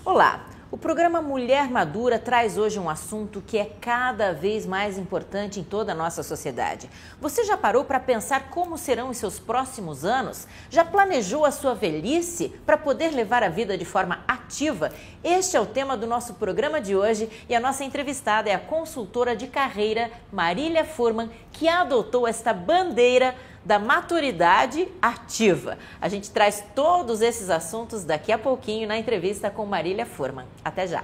Olá! O programa Mulher Madura traz hoje um assunto que é cada vez mais importante em toda a nossa sociedade. Você já parou para pensar como serão os seus próximos anos? Já planejou a sua velhice para poder levar a vida de forma ativa? Este é o tema do nosso programa de hoje e a nossa entrevistada é a consultora de carreira Marília Furman, que adotou esta bandeira da maturidade ativa. A gente traz todos esses assuntos daqui a pouquinho na entrevista com Marília Furman. Até já!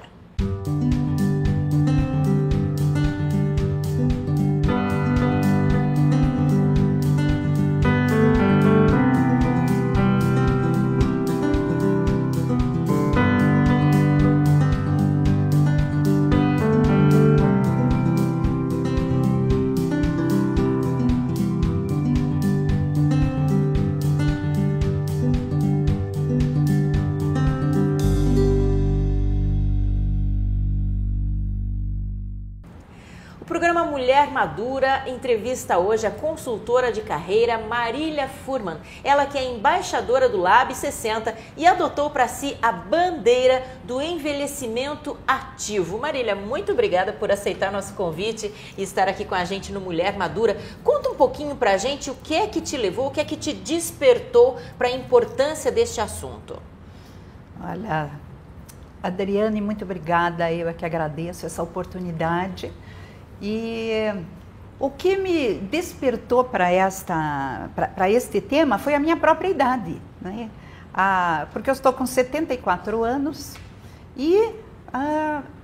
O programa Mulher Madura entrevista hoje a consultora de carreira Marília Furman, ela que é embaixadora do Lab 60 e adotou para si a bandeira do envelhecimento ativo. Marília, muito obrigada por aceitar nosso convite e estar aqui com a gente no Mulher Madura. Conta um pouquinho para a gente o que é que te levou, o que é que te despertou para a importância deste assunto. Olha, Adriane, muito obrigada, eu é que agradeço essa oportunidade. E o que me despertou para este tema foi a minha própria idade, né? Porque eu estou com 74 anos e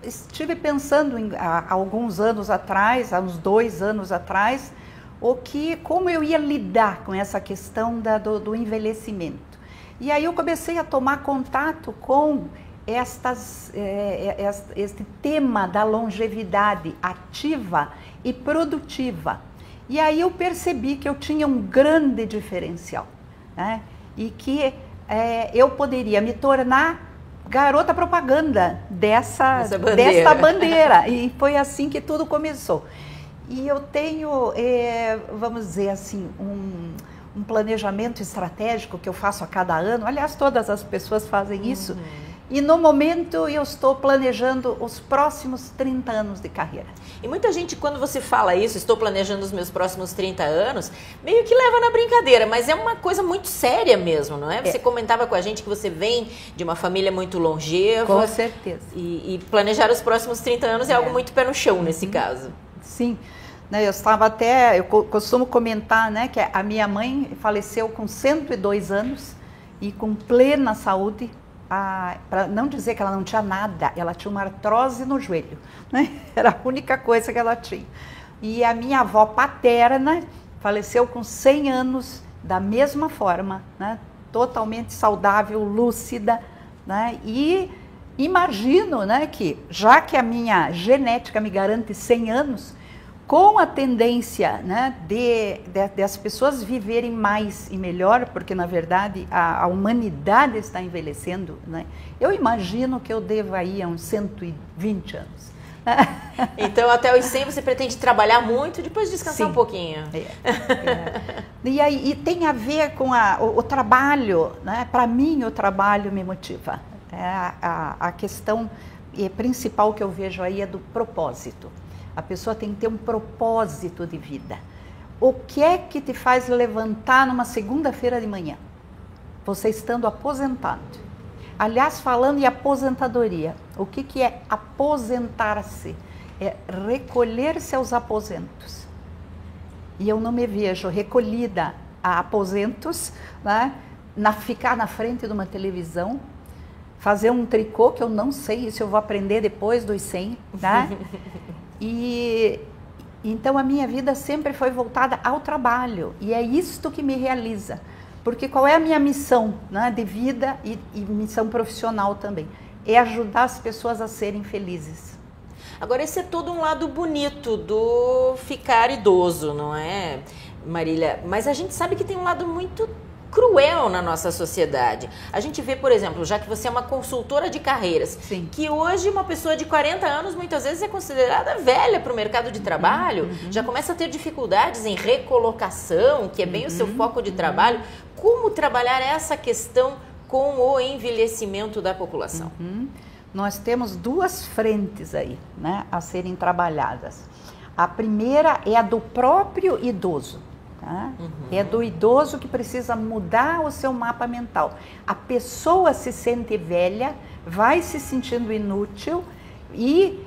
estive pensando há alguns anos atrás, há uns 2 anos atrás, como eu ia lidar com essa questão do envelhecimento. E aí eu comecei a tomar contato com este tema da longevidade ativa e produtiva. E aí eu percebi que eu tinha um grande diferencial, né? E que eu poderia me tornar garota propaganda desta bandeira. E foi assim que tudo começou. E eu tenho, vamos dizer assim, um planejamento estratégico que eu faço a cada ano. Aliás, todas as pessoas fazem isso. E no momento eu estou planejando os próximos 30 anos de carreira. E muita gente, quando você fala isso, estou planejando os meus próximos 30 anos, meio que leva na brincadeira, mas é uma coisa muito séria mesmo, não é? Você comentava com a gente que você vem de uma família muito longeva. Com certeza. E planejar os próximos 30 anos é algo muito pé no chão nesse caso. Sim. Eu costumo comentar, né, que a minha mãe faleceu com 102 anos e com plena saúde. Para não dizer que ela não tinha nada, ela tinha uma artrose no joelho, né? Era a única coisa que ela tinha. E a minha avó paterna faleceu com 100 anos, da mesma forma, né? Totalmente saudável, lúcida, né? E imagino, né, que já que a minha genética me garante 100 anos, com a tendência, né, de as pessoas viverem mais e melhor, porque na verdade a humanidade está envelhecendo, né, eu imagino que eu deva ir a uns 120 anos. Então até os 100 você pretende trabalhar muito e depois descansar um pouquinho. E tem a ver com o trabalho, né? Para mim o trabalho me motiva. A questão principal que eu vejo aí é do propósito. A pessoa tem que ter um propósito de vida. O que é que te faz levantar numa segunda-feira de manhã? Você estando aposentado. Aliás, falando em aposentadoria, o que é aposentar-se? É recolher-se aos aposentos. E eu não me vejo recolhida a aposentos, né? Ficar na frente de uma televisão, fazer um tricô que eu não sei se eu vou aprender depois dos 100, né? E então a minha vida sempre foi voltada ao trabalho e é isto que me realiza, porque qual é a minha missão, né, de vida e missão profissional também? É ajudar as pessoas a serem felizes. Agora esse é todo um lado bonito do ficar idoso, não é, Marília? Mas a gente sabe que tem um lado muito cruel na nossa sociedade. A gente vê, por exemplo, já que você é uma consultora de carreiras, sim, que hoje uma pessoa de 40 anos muitas vezes é considerada velha para o mercado de trabalho, já começa a ter dificuldades em recolocação, que é bem o seu foco de trabalho. Como trabalhar essa questão com o envelhecimento da população? nós temos duas frentes aí, né, a serem trabalhadas. A primeira é a do próprio idoso. Tá? É do idoso que precisa mudar o seu mapa mental. A pessoa se sente velha, vai se sentindo inútil e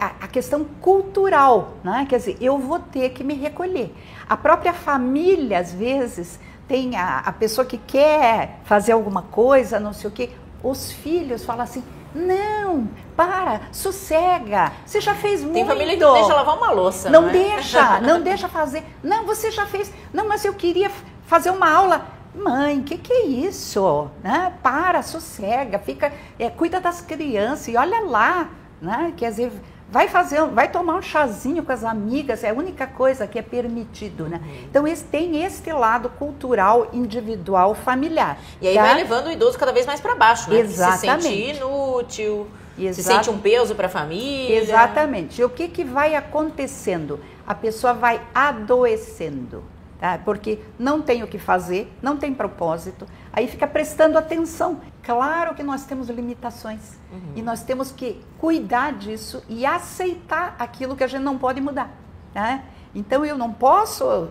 a questão cultural, né? Quer dizer, eu vou ter que me recolher. A própria família, às vezes, tem a pessoa que quer fazer alguma coisa, não sei o quê, os filhos falam assim, não, para, sossega, você já fez muito. Tem família que não deixa lavar uma louça. Não deixa, não deixa fazer. Não, você já fez. Não, mas eu queria fazer uma aula. Mãe, que é isso? Né? Para, sossega, fica, cuida das crianças e olha lá. Né? Quer dizer, vai tomar um chazinho com as amigas, é a única coisa que é permitido, né? Então tem este lado cultural, individual, familiar. E aí vai levando o idoso cada vez mais para baixo, né? Exatamente. Se sente inútil, se sente um peso para a família. Exatamente. E o que vai acontecendo? A pessoa vai adoecendo, tá? Porque não tem o que fazer, não tem propósito, aí fica prestando atenção. Claro que nós temos limitações e nós temos que cuidar disso e aceitar aquilo que a gente não pode mudar, tá? Então eu não posso,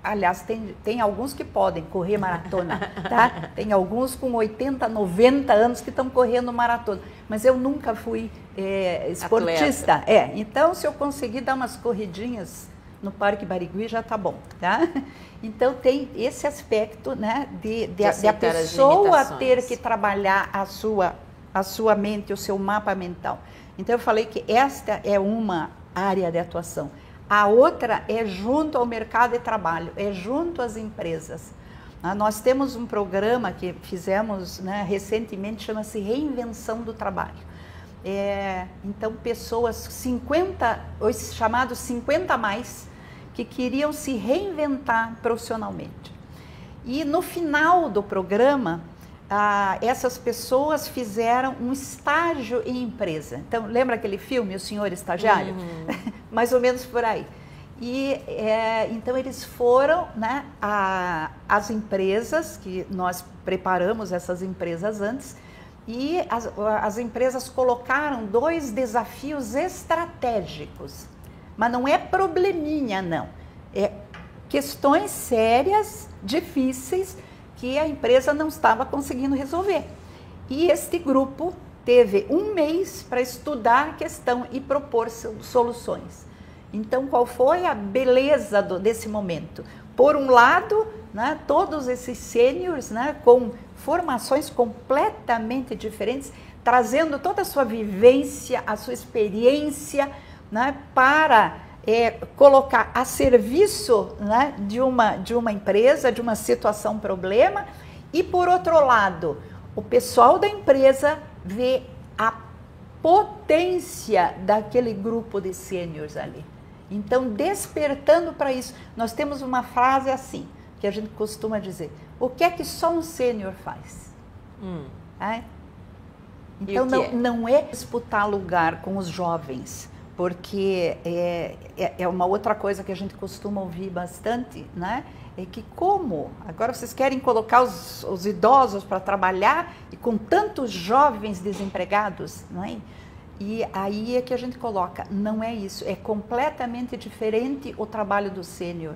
aliás, tem alguns que podem correr maratona, tá? Tem alguns com 80, 90 anos que estão correndo maratona, mas eu nunca fui esportista. Então se eu conseguir dar umas corridinhas no Parque Barigui já tá bom, tá? Então tem esse aspecto, né, de a pessoa ter que trabalhar a sua mente, o seu mapa mental. Então eu falei que esta é uma área de atuação. A outra é junto ao mercado de trabalho, é junto às empresas. Nós temos um programa que fizemos, né, recentemente, chama-se Reinvenção do Trabalho. Então pessoas, os chamados 50 mais, que queriam se reinventar profissionalmente. E no final do programa, essas pessoas fizeram um estágio em empresa. Então, lembra aquele filme, O Senhor Estagiário? Mais ou menos por aí. E então eles foram, né, às empresas, que nós preparamos essas empresas antes, e as empresas colocaram 2 desafios estratégicos. Mas não é probleminha, não. É questões sérias, difíceis, que a empresa não estava conseguindo resolver. E este grupo teve 1 mês para estudar a questão e propor soluções. Então, qual foi a beleza desse momento? Por um lado, né, todos esses sêniors, né, com formações completamente diferentes, trazendo toda a sua vivência, a sua experiência, né, para colocar a serviço, né, de uma empresa, de uma situação, problema, e por outro lado, o pessoal da empresa vê a potência daquele grupo de sêniors ali. Então, despertando para isso, nós temos uma frase assim, que a gente costuma dizer, o que é que só um sênior faz? Então, não é disputar lugar com os jovens, porque é uma outra coisa que a gente costuma ouvir bastante, né? É que agora vocês querem colocar os idosos para trabalhar e com tantos jovens desempregados, não é? E aí é que a gente coloca, não é isso, é completamente diferente o trabalho do sênior.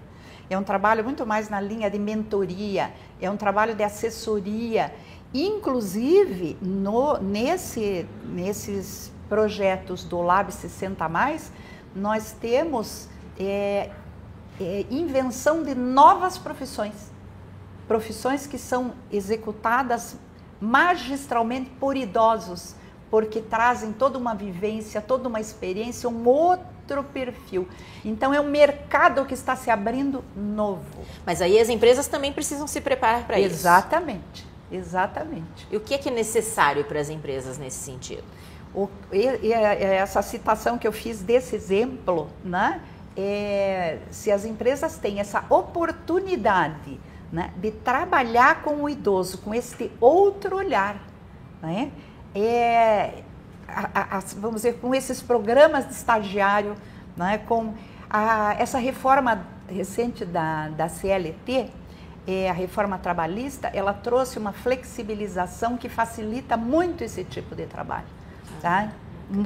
É um trabalho muito mais na linha de mentoria, é um trabalho de assessoria, inclusive nesses projetos do Lab 60+, nós temos invenção de novas profissões. Profissões que são executadas magistralmente por idosos, porque trazem toda uma vivência, toda uma experiência, um outro perfil. Então é um mercado que está se abrindo novo. Mas aí as empresas também precisam se preparar para isso. Exatamente, exatamente. E o que é necessário para as empresas nesse sentido? Essa citação que eu fiz desse exemplo, né, se as empresas têm essa oportunidade, né, de trabalhar com o idoso, com este outro olhar, né, vamos dizer, com esses programas de estagiário, né, com essa reforma recente da CLT, a reforma trabalhista, ela trouxe uma flexibilização que facilita muito esse tipo de trabalho, tá?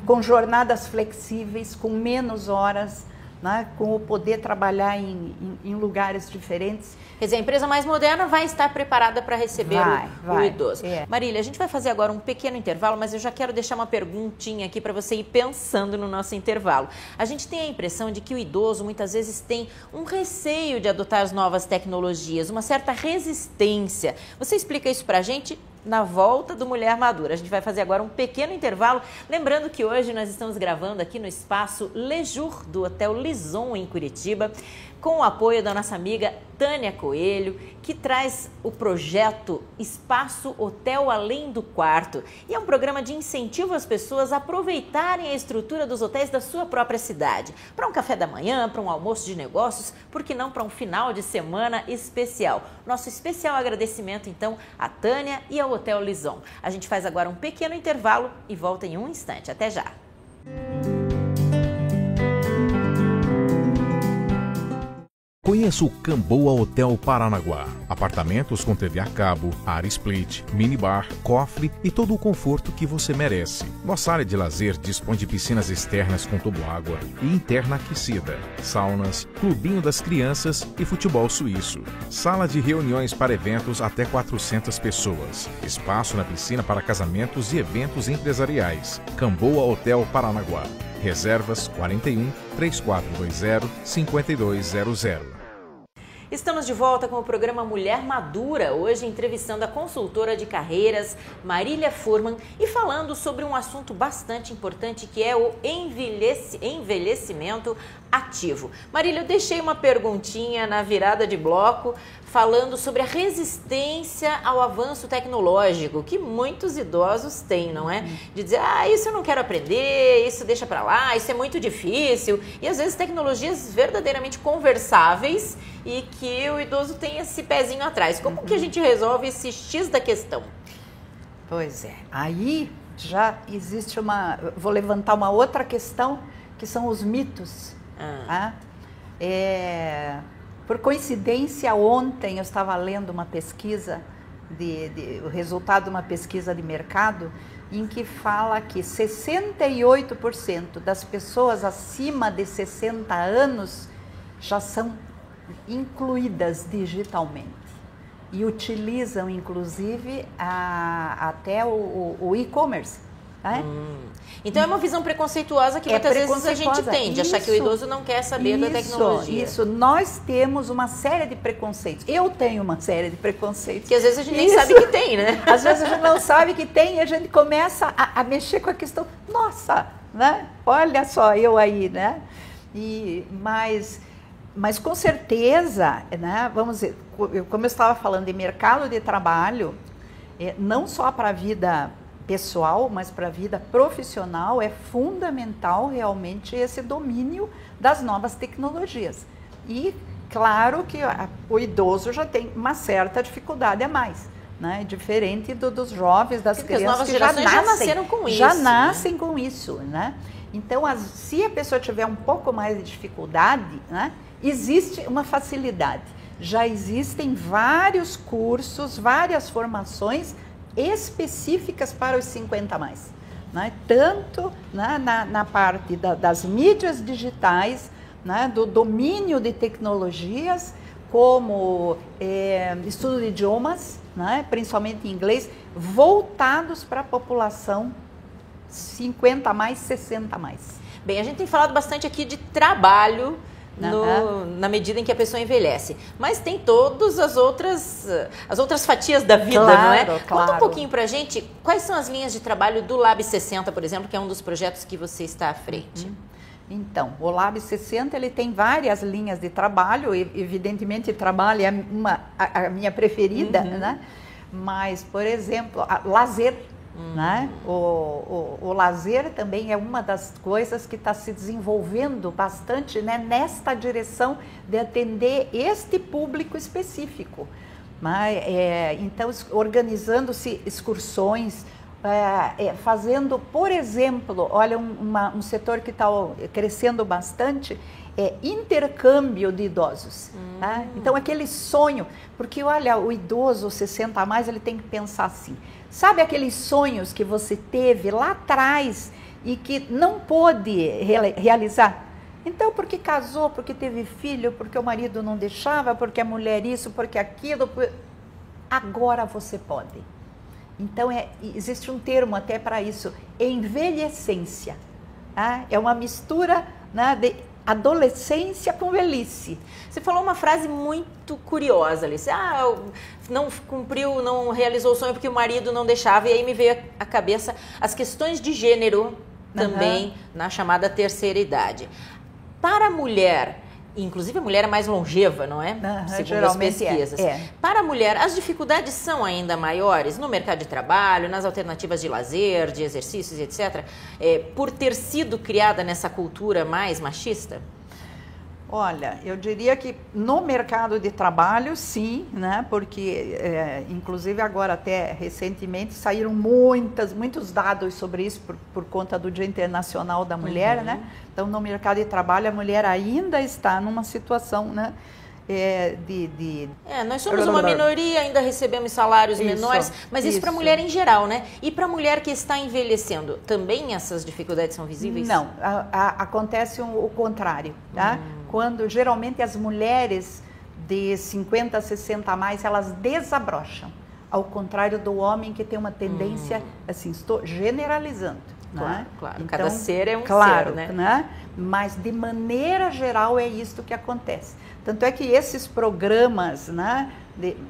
Com jornadas flexíveis, com menos horas, né? Com o poder trabalhar em lugares diferentes. Quer dizer, a empresa mais moderna vai estar preparada para receber o idoso. Marília, a gente vai fazer agora um pequeno intervalo, mas eu já quero deixar uma perguntinha aqui para você ir pensando no nosso intervalo. A gente tem a impressão de que o idoso muitas vezes tem um receio de adotar as novas tecnologias, uma certa resistência. Você explica isso para a gente na volta do Mulher Madura. A gente vai fazer agora um pequeno intervalo. Lembrando que hoje nós estamos gravando aqui no espaço Lejour do Hotel Lison, em Curitiba, com o apoio da nossa amiga Tânia Coelho, que traz o projeto Espaço Hotel Além do Quarto. E é um programa de incentivo às pessoas a aproveitarem a estrutura dos hotéis da sua própria cidade. Para um café da manhã, para um almoço de negócios, por que não para um final de semana especial? Nosso especial agradecimento, então, à Tânia e ao Hotel Lison. A gente faz agora um pequeno intervalo e volta em um instante. Até já! Conheça o Camboa Hotel Paranaguá. Apartamentos com TV a cabo, área split, minibar, cofre e todo o conforto que você merece. Nossa área de lazer dispõe de piscinas externas com toboágua e interna aquecida, saunas, clubinho das crianças e futebol suíço. Sala de reuniões para eventos até 400 pessoas. Espaço na piscina para casamentos e eventos empresariais. Camboa Hotel Paranaguá. Reservas 41 3420 5200. Estamos de volta com o programa Mulher Madura, hoje entrevistando a consultora de carreiras Marília Fuhrmann e falando sobre um assunto bastante importante que é o envelhecimento ativo. Marília, eu deixei uma perguntinha na virada de bloco falando sobre a resistência ao avanço tecnológico que muitos idosos têm, não é? De dizer, isso eu não quero aprender, isso deixa pra lá, isso é muito difícil. E às vezes tecnologias verdadeiramente conversáveis e que o idoso tem esse pezinho atrás. Como que a gente resolve esse X da questão? Pois é, aí já existe vou levantar uma outra questão, que são os mitos. Tá? Por coincidência, ontem eu estava lendo uma pesquisa, o resultado de uma pesquisa de mercado, em que fala que 68% das pessoas acima de 60 anos já são incluídas digitalmente e utilizam, inclusive, até o e-commerce. Então é uma visão preconceituosa que muitas vezes a gente tem, de achar que o idoso não quer saber da tecnologia. Isso, nós temos uma série de preconceitos. Eu tenho uma série de preconceitos. Que às vezes a gente nem sabe que tem, né? Às vezes a gente não sabe que tem e a gente começa a mexer com a questão, nossa, né? Olha só, eu aí, né? Mas com certeza, né? Vamos dizer, como eu estava falando de mercado de trabalho, não só para a vida pessoal, mas para a vida profissional, é fundamental realmente esse domínio das novas tecnologias. E claro que o idoso já tem uma certa dificuldade a mais, né? Diferente dos jovens, das crianças que já nasceram com isso. Já nascem com isso, né? Então, se a pessoa tiver um pouco mais de dificuldade, né? Existe uma facilidade. Já existem vários cursos, várias formações específicas para os 50 mais, né? Tanto, né, na parte das mídias digitais, né, do domínio de tecnologias, como estudo de idiomas, né, principalmente em inglês, voltados para a população 50 mais, 60 mais. Bem, a gente tem falado bastante aqui de trabalho, na medida em que a pessoa envelhece. Mas tem todas as outras fatias da vida, não é? Claro. Conta um pouquinho pra gente, quais são as linhas de trabalho do Lab 60, por exemplo, que é um dos projetos que você está à frente. Então, o Lab 60, ele tem várias linhas de trabalho, evidentemente trabalho é a minha preferida, né? Mas, por exemplo, lazer. Né? O lazer também é uma das coisas que está se desenvolvendo bastante, né, nesta direção de atender este público específico. Então, organizando-se excursões, fazendo, por exemplo, olha, um setor que está crescendo bastante é intercâmbio de idosos. Tá? Então, aquele sonho, porque olha, o idoso 60 a mais, ele tem que pensar assim, sabe aqueles sonhos que você teve lá atrás e que não pôde realizar? Então, porque casou, porque teve filho, porque o marido não deixava, porque a mulher isso, porque aquilo, agora você pode. Então, existe um termo até para isso, envelhecência. Tá? É uma mistura, né, de adolescência com velhice. Você falou uma frase muito curiosa, Alice. Não cumpriu, não realizou o sonho porque o marido não deixava. E aí me veio à cabeça as questões de gênero também na chamada terceira idade. Para a mulher, inclusive a mulher é mais longeva, não é? Segundo as pesquisas. Para a mulher, as dificuldades são ainda maiores no mercado de trabalho, nas alternativas de lazer, de exercícios, etc., por ter sido criada nessa cultura mais machista? Olha, eu diria que no mercado de trabalho, sim, né? Porque, inclusive agora até recentemente, saíram muitos dados sobre isso por conta do Dia Internacional da Mulher, né? Então, no mercado de trabalho, a mulher ainda está numa situação, né? Nós somos uma minoria, ainda recebemos salários menores, mas isso para a mulher em geral, né? E para a mulher que está envelhecendo, também essas dificuldades são visíveis? Não, acontece o contrário, tá? Quando geralmente as mulheres de 50, 60 a mais, elas desabrocham, ao contrário do homem que tem uma tendência, assim, estou generalizando. Claro, né? Claro. Então, Cada ser é um ser, né? Mas de maneira geral é isso que acontece. Tanto é que esses programas, né,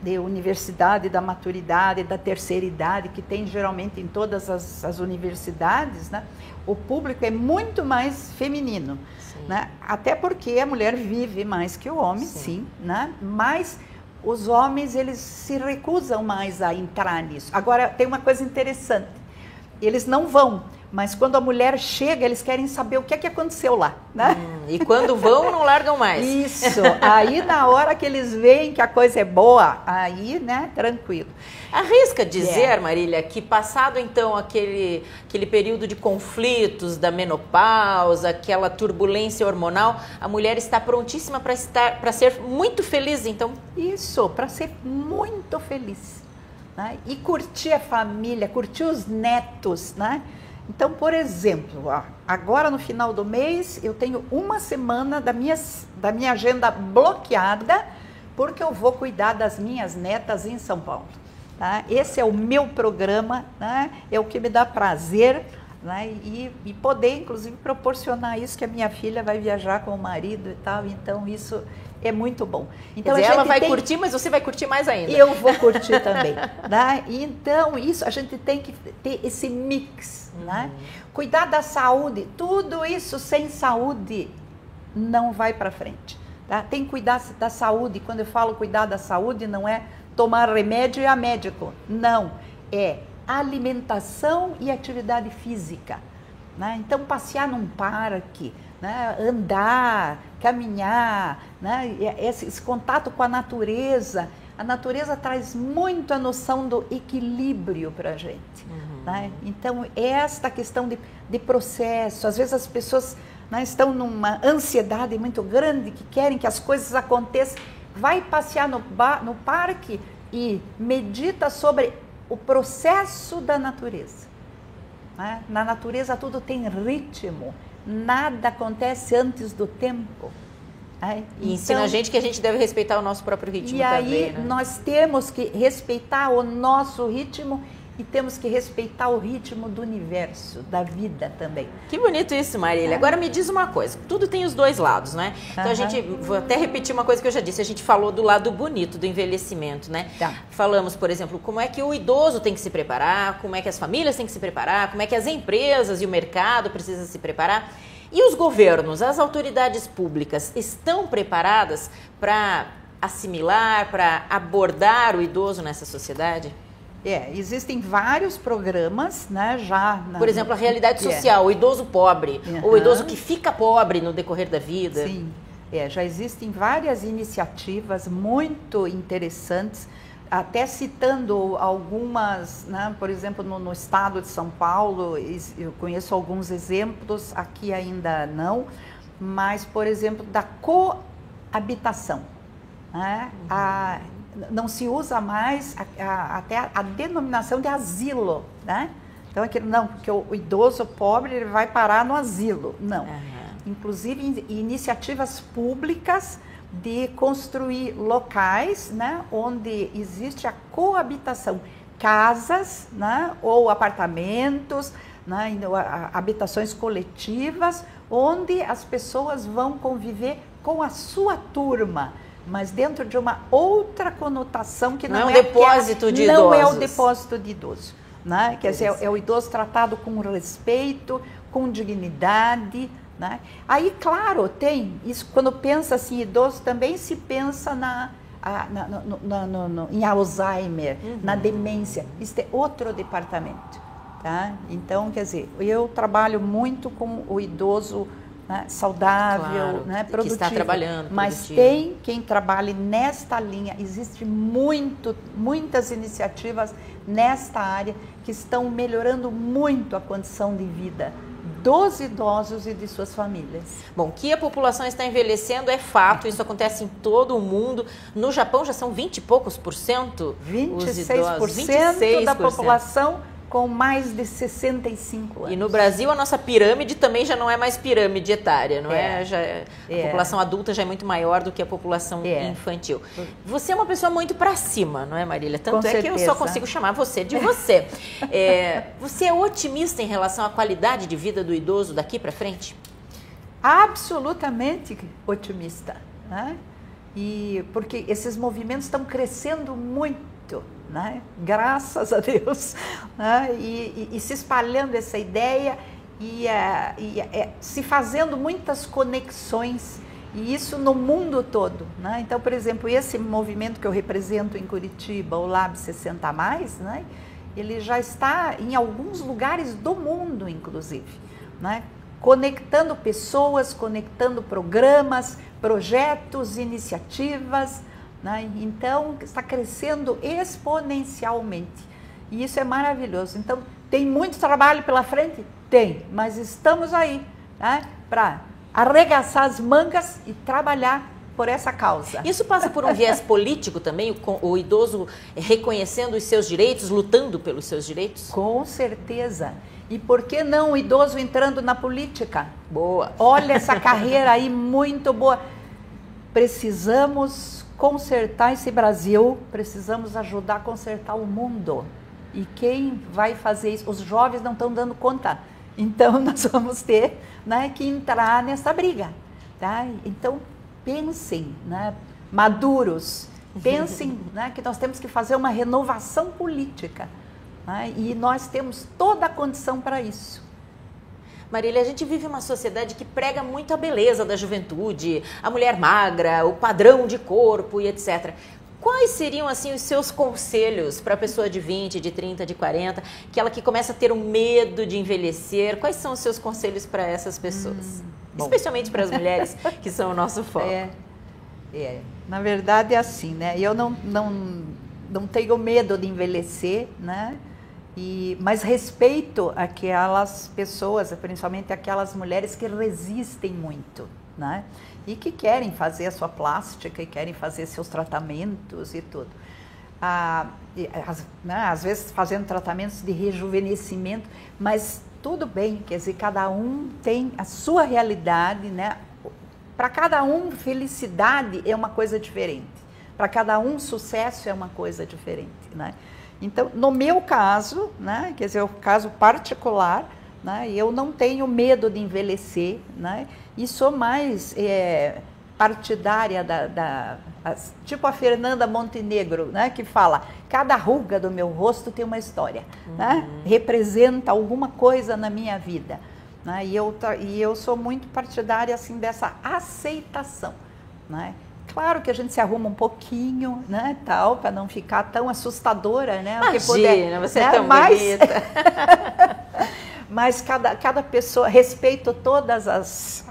de universidade, da maturidade, da terceira idade, que tem geralmente em todas as universidades, né, o público é muito mais feminino. Né? Até porque a mulher vive mais que o homem, sim, né? Mas os homens, eles se recusam mais a entrar nisso. Agora, tem uma coisa interessante, eles não vão, mas quando a mulher chega, eles querem saber o que é que aconteceu lá, né? E quando vão, não largam mais. Isso, aí na hora que eles veem que a coisa é boa, aí, né, tranquilo. Arrisca dizer, Marília, que passado então aquele período de conflitos, da menopausa, aquela turbulência hormonal, a mulher está prontíssima para ser muito feliz, então? Isso, para ser muito feliz, né? E curtir a família, curtir os netos, né? Então, por exemplo, agora no final do mês eu tenho uma semana da minha agenda bloqueada porque eu vou cuidar das minhas netas em São Paulo. Tá? Esse é o meu programa, né? É o que me dá prazer, né? E poder, inclusive, proporcionar isso, que a minha filha vai viajar com o marido e tal, então isso é muito bom. Então, quer dizer, ela vai curtir, mas você vai curtir mais ainda. Eu vou curtir também. Né? Então, isso, a gente tem que ter esse mix, né? Cuidar da saúde, tudo isso sem saúde não vai para frente. Tá? Tem que cuidar da saúde, quando eu falo cuidar da saúde, não é tomar remédio e ir a médico, não, é alimentação e atividade física. Né? Então, passear num parque, né? Andar, caminhar, né? Esse contato com a natureza traz muito a noção do equilíbrio para a gente. Né? Então, esta questão de processo, às vezes as pessoas, né, estão numa ansiedade muito grande, que querem que as coisas aconteçam, vai passear no parque e medita sobre o processo da natureza. Né? Na natureza tudo tem ritmo, nada acontece antes do tempo. Né? E ensina a gente que a gente deve respeitar o nosso próprio ritmo também. E aí nós temos que respeitar o nosso ritmo e temos que respeitar o ritmo do universo, da vida também. Que bonito isso, Marília. Agora me diz uma coisa, tudo tem os dois lados, né? Então vou até repetir uma coisa que eu já disse, a gente falou do lado bonito do envelhecimento, né? Falamos, por exemplo, como é que o idoso tem que se preparar, como é que as famílias têm que se preparar, como é que as empresas e o mercado precisam se preparar. E os governos, as autoridades públicas estão preparadas para assimilar, para abordar o idoso nessa sociedade? Existem vários programas, né, já... Por exemplo, a realidade social, o idoso pobre, ou o idoso que fica pobre no decorrer da vida. Sim, já existem várias iniciativas muito interessantes, até citando algumas, né, por exemplo, no estado de São Paulo, eu conheço alguns exemplos, aqui ainda não, mas, por exemplo, da coabitação. Né? Não se usa mais até a denominação de asilo, né? Então, não, porque o idoso pobre ele vai parar no asilo. Não. Inclusive, iniciativas públicas de construir locais, né, onde existe a coabitação. Casas, né, ou apartamentos, né, habitações coletivas, onde as pessoas vão conviver com a sua turma, mas dentro de uma outra conotação que não é um depósito de idosos. Não é o depósito de idoso. Né? Quer dizer, é o idoso tratado com respeito, com dignidade. Né? Aí, claro, tem isso, quando pensa assim, idoso, também se pensa em Alzheimer, na demência. Isso é outro departamento. Tá? Então, quer dizer, eu trabalho muito com o idoso, né, saudável, claro, né, produtivo, que está trabalhando, mas produtivo. Tem quem trabalhe nesta linha. Existem muitas iniciativas nesta área que estão melhorando muito a condição de vida dos idosos e de suas famílias. Bom, que a população está envelhecendo é fato, isso acontece em todo o mundo. No Japão já são 20 e poucos %? 26% da população com mais de 65 anos. E no Brasil a nossa pirâmide também já não é mais pirâmide etária, não é? A população adulta já é muito maior do que a população infantil. Você é uma pessoa muito para cima, não é, Marília? Tanto é que eu só consigo chamar você de você. Você é otimista em relação à qualidade de vida do idoso daqui para frente? Absolutamente otimista, né? E porque esses movimentos estão crescendo muito. Né? Graças a Deus, né? E se espalhando essa ideia e se fazendo muitas conexões, e isso no mundo todo. Né? Então, por exemplo, esse movimento que eu represento em Curitiba, o Lab 60+, né? Ele já está em alguns lugares do mundo, inclusive, né? Conectando pessoas, conectando programas, projetos, iniciativas. Né? Então, está crescendo exponencialmente e isso é maravilhoso. Então, tem muito trabalho pela frente? Tem, mas estamos aí, né, para arregaçar as mangas e trabalhar por essa causa. Isso passa por um viés político também, o idoso reconhecendo os seus direitos, lutando pelos seus direitos? Com certeza. E por que não o idoso entrando na política? Boa. Olha essa carreira aí muito boa. Precisamos consertar esse Brasil, precisamos ajudar a consertar o mundo. E quem vai fazer isso? Os jovens não estão dando conta. Então, nós vamos ter, né, que entrar nessa briga. Tá? Então, pensem, né, maduros, pensem, né, que nós temos que fazer uma renovação política. Né, e nós temos toda a condição para isso. Marília, a gente vive uma sociedade que prega muito a beleza da juventude, a mulher magra, o padrão de corpo e etc. Quais seriam, assim, os seus conselhos para a pessoa de 20, de 30, de 40, aquela que começa a ter um medo de envelhecer? Quais são os seus conselhos para essas pessoas? Especialmente para as mulheres, que são o nosso foco. Na verdade é assim, né? Eu não tenho medo de envelhecer, né? Mas respeito aquelas pessoas, principalmente aquelas mulheres que resistem muito, né? E que querem fazer a sua plástica e querem fazer seus tratamentos e tudo. Às vezes fazendo tratamentos de rejuvenescimento, mas tudo bem, quer dizer, cada um tem a sua realidade, né? Para cada um, felicidade é uma coisa diferente. Para cada um, sucesso é uma coisa diferente, né? Então, no meu caso, né, quer dizer, o caso particular, né, eu não tenho medo de envelhecer, né, e sou mais partidária tipo a Fernanda Montenegro, né, que fala, cada ruga do meu rosto tem uma história, né, representa alguma coisa na minha vida. Né, e eu sou muito partidária assim, dessa aceitação. Né. Claro que a gente se arruma um pouquinho, né, tal, para não ficar tão assustadora, né? Imagina, você é tão bonita. Mas cada pessoa, respeito todas as,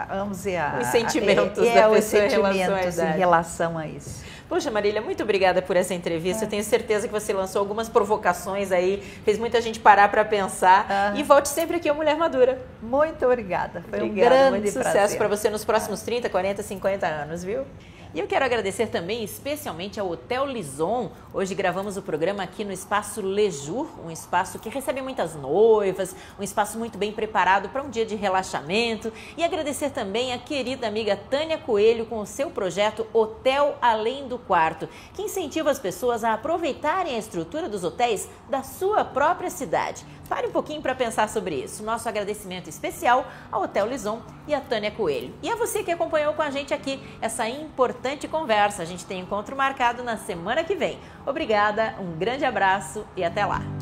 vamos dizer, os sentimentos da pessoa em relação a isso. Poxa, Marília, muito obrigada por essa entrevista. Eu tenho certeza que você lançou algumas provocações aí, fez muita gente parar para pensar. E volte sempre aqui ao Mulher Madura. Muito obrigada. Foi um grande muito sucesso para você nos próximos 30, 40, 50 anos, viu? E eu quero agradecer também especialmente ao Hotel Lison. Hoje gravamos o programa aqui no Espaço Lejour, um espaço que recebe muitas noivas, um espaço muito bem preparado para um dia de relaxamento. E agradecer também a querida amiga Tânia Coelho com o seu projeto Hotel Além do Quarto, que incentiva as pessoas a aproveitarem a estrutura dos hotéis da sua própria cidade. Pare um pouquinho para pensar sobre isso. Nosso agradecimento especial ao Hotel Lison e a Tânia Coelho. E a você que acompanhou com a gente aqui essa importante conversa. A gente tem encontro marcado na semana que vem. Obrigada, um grande abraço e até lá.